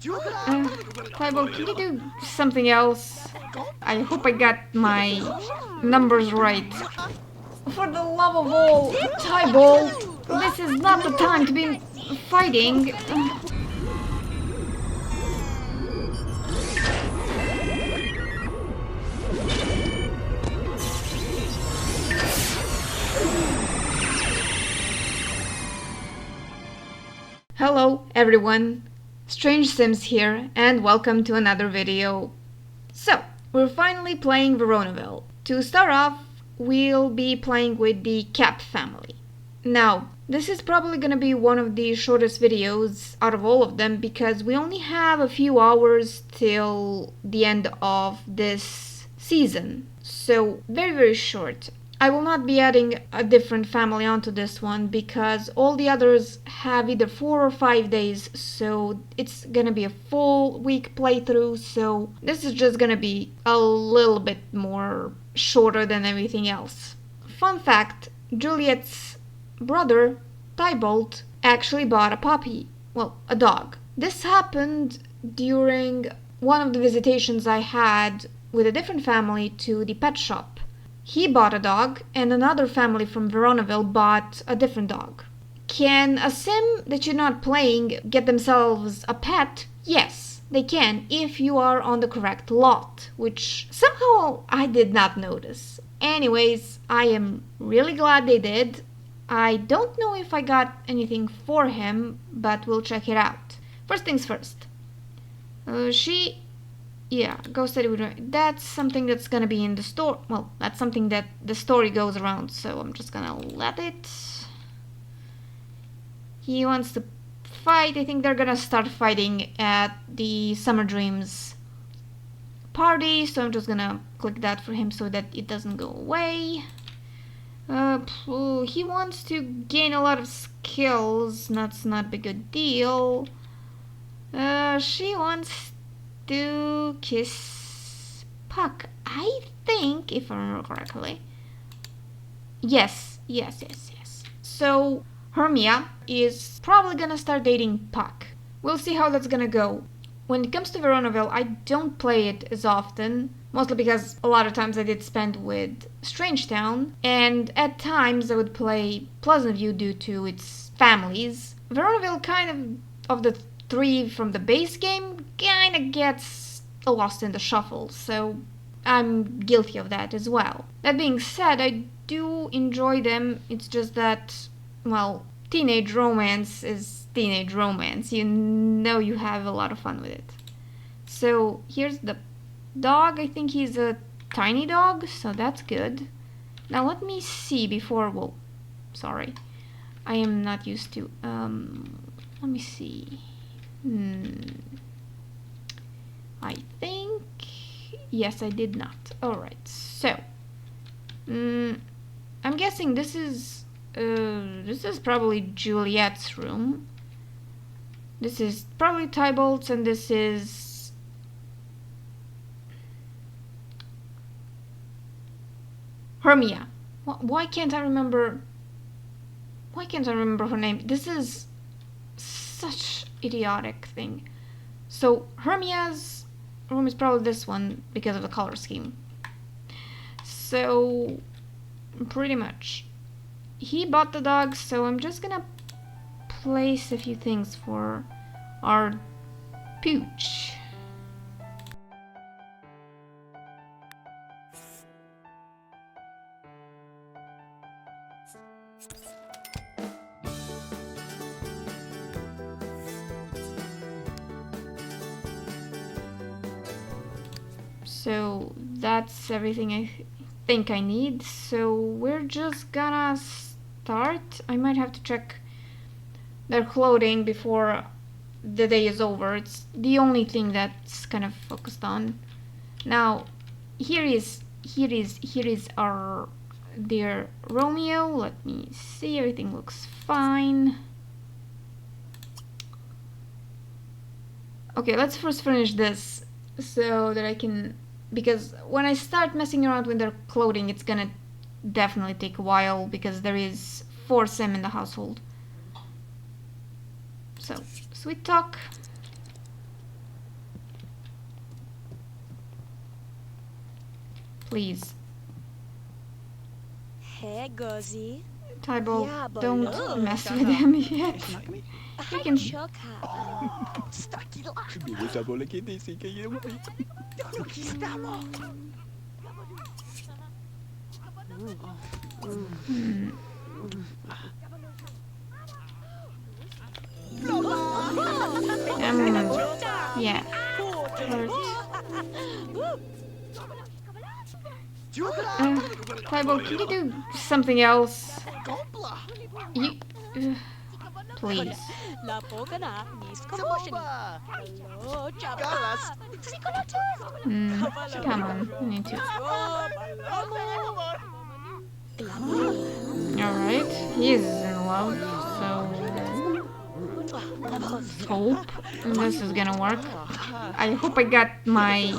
Tybalt, can you do something else? I hope I got my numbers right. For the love of all, Tybalt, this is not the time to be fighting. Hello everyone, Strange Sims here, and welcome to another video. So, we're finally playing Veronaville. To start off, we'll be playing with the Capp family. Now, this is probably gonna be one of the shortest videos out of all of them because we only have a few hours till the end of this season. So, very short. I will not be adding a different family onto this one because all the others have either 4 or 5 days, so it's gonna be a full week playthrough, so this is just gonna be a little bit more shorter than everything else. Fun fact, Juliette's brother, Tybalt, actually bought a puppy. Well, a dog. This happened during one of the visitations I had with a different family to the pet shop. He bought a dog, and another family from Veronaville bought a different dog. Can a sim that you're not playing get themselves a pet? Yes, they can, if you are on the correct lot, which somehow I did not notice. Anyways, I am really glad they did. I don't know if I got anything for him, but we'll check it out. First things first. Yeah, go steady with her. That's something that's gonna be in the store. Well, that's something that the story goes around, so I'm just gonna let it. He wants to fight. I think they're gonna start fighting at the Summer Dreams party, so I'm just gonna click that for him so that it doesn't go away. He wants to gain a lot of skills. That's not a good deal. She wants to kiss Puck. I think, if I remember correctly. Yes. So, Hermia is probably gonna start dating Puck. We'll see how that's gonna go. When it comes to Veronaville, I don't play it as often, mostly because a lot of times I did spend with Strangetown, and at times I would play Pleasantview due to its families. Veronaville kind of the three from the base game, kinda gets lost in the shuffle, so I'm guilty of that as well. That being said, I do enjoy them, it's just that, well, teenage romance is teenage romance. You know you have a lot of fun with it. So here's the dog. I think he's a tiny dog, so that's good. Now let me see before, well, sorry. I am not used to, let me see. I think, yes, I did not. Alright, so, I'm guessing this is probably Juliette's room. This is probably Tybalt's, and this is Hermia. Why can't I remember her name? This is such idiotic thing. So Hermia's room is probably this one because of the color scheme. So pretty much he bought the dog, so I'm just gonna place a few things for our pooch. So that's everything I think I need. So we're just gonna start. I might have to check their clothing before the day is over. It's the only thing that's kind of focused on. Now, here is our dear Romeo. Let me see. Everything looks fine. Okay, let's first finish this so that I can, because when I start messing around with their clothing, it's gonna definitely take a while because there is 4 sim in the household. So, sweet talk. Please. Hey, Gozi. Tybalt, Yeah, but don't look. mess with him yet. You can... yeah. Tybalt, can you do something else? You... please. Come on, I need to. Alright, he is in love, so... let's hope this is gonna work. I hope I got my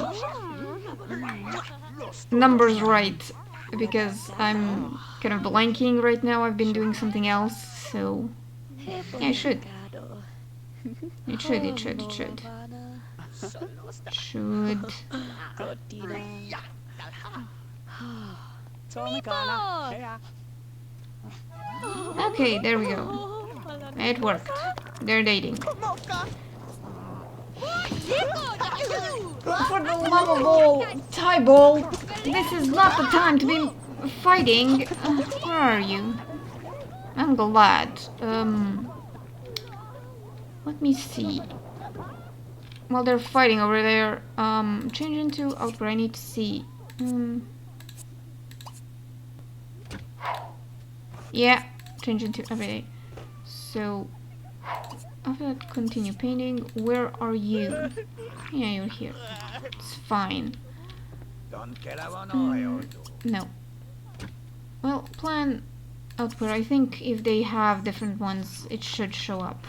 numbers right, because I'm kind of blanking right now. I've been doing something else, so... yeah, it should. It should. Should. Okay, there we go. It worked. They're dating. For the love of all, Tybalt, this is not the time to be fighting. Where are you? I'm glad. Let me see. While they're fighting over there, change into outward. I need to see. Yeah, change into everyday. So, after that, continue painting. Where are you? Yeah, you're here. It's fine. No. Well, plan outward. I think if they have different ones, it should show up.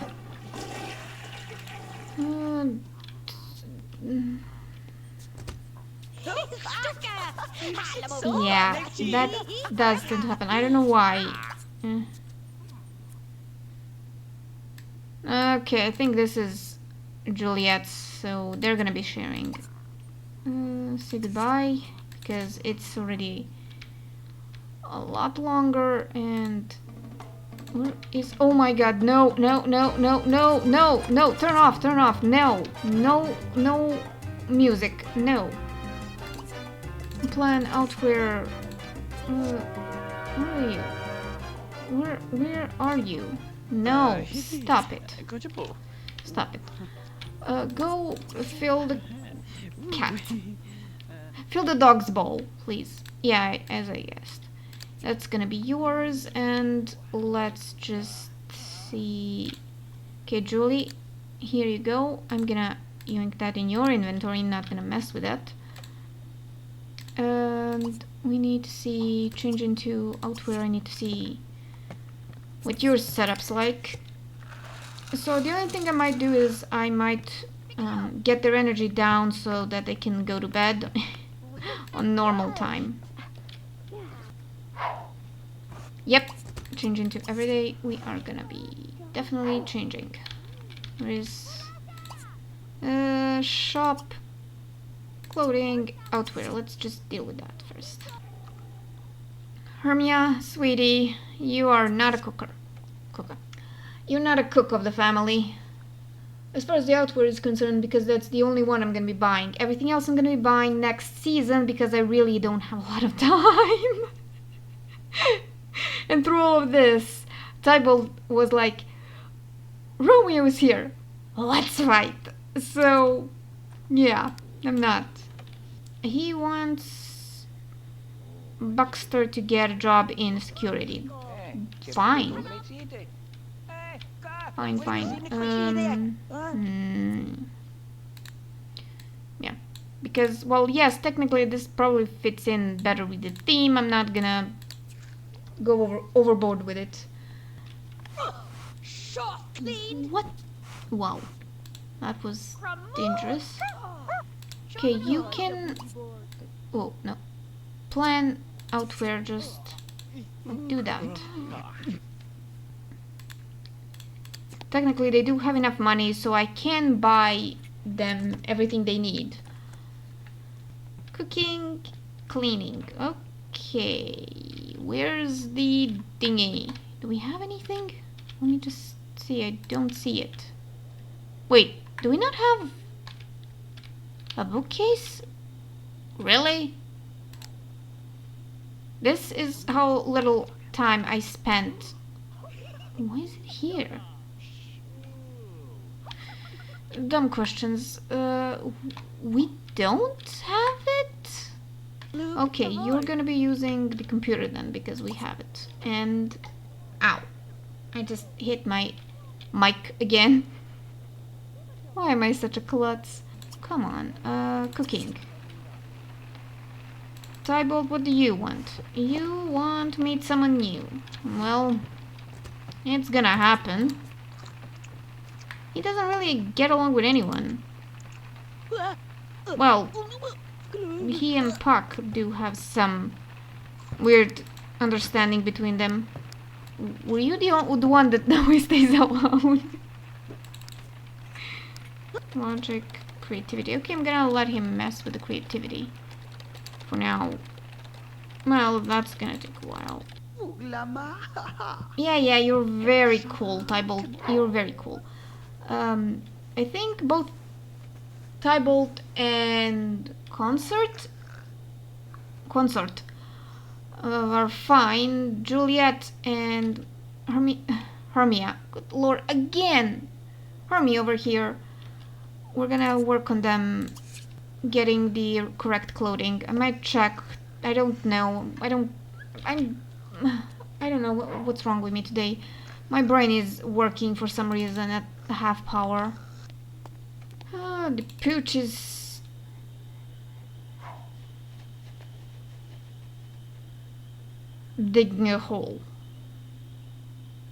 Yeah, that doesn't happen. I don't know why. Okay, I think this is Juliette's, so they're gonna be sharing. Say goodbye, because it's already a lot longer, and... where is... oh my god, no, turn off, no music, no. Plan outwhere. Where are you? Where are you? No, stop it. Stop it. Go fill the cat. Fill the dog's bowl, please. Yeah, as I guessed. That's gonna be yours, and let's just see. Okay, Julie, here you go. I'm gonna yank that in your inventory, not gonna mess with that. And we need to see, change into outwhere. I need to see what your setup's like. So the only thing I might do is I might get their energy down so that they can go to bed on normal time. Yep, change into everyday. We are gonna be definitely changing. There is shop, clothing, outwear. Let's just deal with that first. Hermia, sweetie, you are not a cooker. You're not a cook of the family. As far as the outwear is concerned, because that's the only one I'm gonna be buying. Everything else I'm gonna be buying next season, because I really don't have a lot of time. And through all of this, Tybalt was like, Romeo is here. Let's fight. So, yeah, I'm not. He wants Buxter to get a job in security. Fine. Fine. Yeah. Because, well, yes, technically this probably fits in better with the theme. I'm not gonna go overboard with it. What? Wow. That was dangerous. Okay, you can... oh, no. Plan outwear, just do that. Technically, they do have enough money, so I can buy them everything they need. Cooking, Cleaning. Okay. Where's the dinghy? Do we have anything? Let me just see. I don't see it. Wait, do we not have a bookcase? Really? This is how little time I spent. Why is it here? Dumb questions. We don't have it? Okay, you're gonna be using the computer then, because we have it. And... ow. I just hit my mic again. Why am I such a klutz? Come on, cooking. Tybalt, what do you want? You want to meet someone new. Well, it's gonna happen. He doesn't really get along with anyone. Well, he and Puck do have some weird understanding between them. Were you the one that always stays alone? Logic, creativity. Okay, I'm gonna let him mess with the creativity. For now. Well, that's gonna take a while. Yeah, you're very cool, Tybalt. You're very cool. I think both Tybalt and Consort are fine. Juliette and Hermia. Good lord, again! Hermia over here. We're gonna work on them getting the correct clothing. I might check. I don't know. I don't know what's wrong with me today. My brain is working for some reason at half power. The pooch is... digging a hole.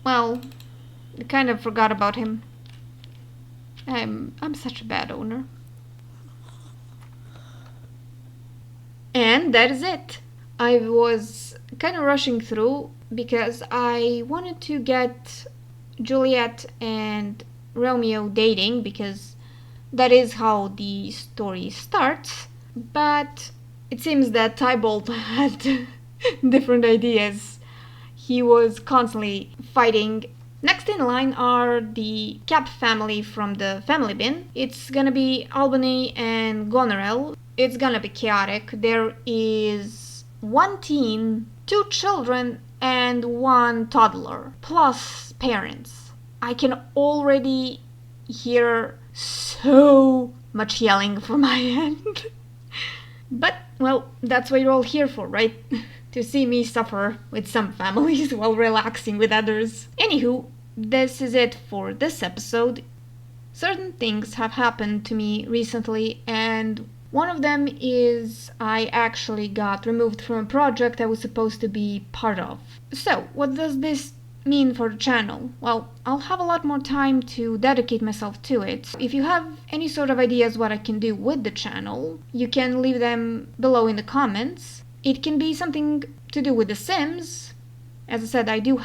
Well, I kind of forgot about him. I'm such a bad owner. And that is it. I was kind of rushing through because I wanted to get Juliette and Romeo dating, because that is how the story starts. But it seems that Tybalt had different ideas. He was constantly fighting. Next in line are the Capp family from the family bin. It's gonna be Albany and Goneril. It's gonna be chaotic. There is one teen, 2 children, and 1 toddler, plus parents. I can already hear so much yelling from my end. But, well, that's what you're all here for, right? To see me suffer with some families while relaxing with others. Anywho, this is it for this episode. Certain things have happened to me recently, and one of them is I actually got removed from a project I was supposed to be part of. So, what does this mean for the channel? Well, I'll have a lot more time to dedicate myself to it. If you have any sort of ideas what I can do with the channel, you can leave them below in the comments. It can be something to do with The Sims. As I said, I do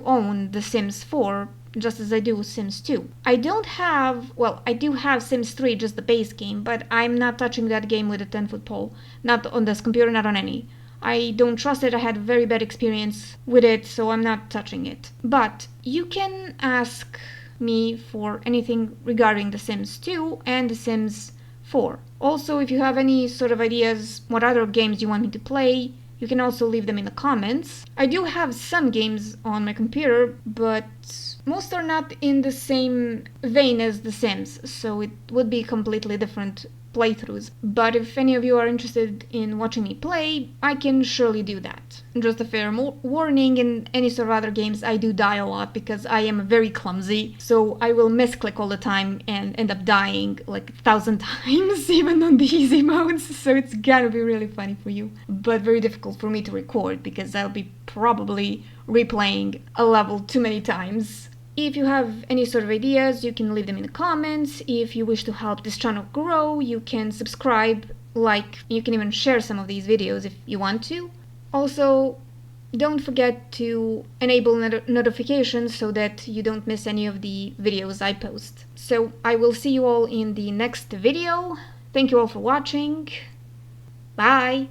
own The Sims 4, just as I do Sims 2. I do have Sims 3, just the base game, but I'm not touching that game with a 10-foot pole. Not on this computer, not on any. I don't trust it. I had a very bad experience with it, so I'm not touching it. But you can ask me for anything regarding The Sims 2 and The Sims 4. Also, if you have any sort of ideas what other games you want me to play, you can also leave them in the comments. I do have some games on my computer, but most are not in the same vein as The Sims, so it would be completely different playthroughs. But if any of you are interested in watching me play, I can surely do that. Just a fair warning, in any sort of other games I do die a lot because I am very clumsy, so I will misclick all the time and end up dying like 1,000 times, even on the easy modes, so it's gonna be really funny for you, but very difficult for me to record because I'll be probably replaying a level too many times. If you have any sort of ideas, you can leave them in the comments. If you wish to help this channel grow, you can subscribe, like, you can even share some of these videos if you want to. Also, don't forget to enable notifications so that you don't miss any of the videos I post. So I will see you all in the next video. Thank you all for watching. Bye!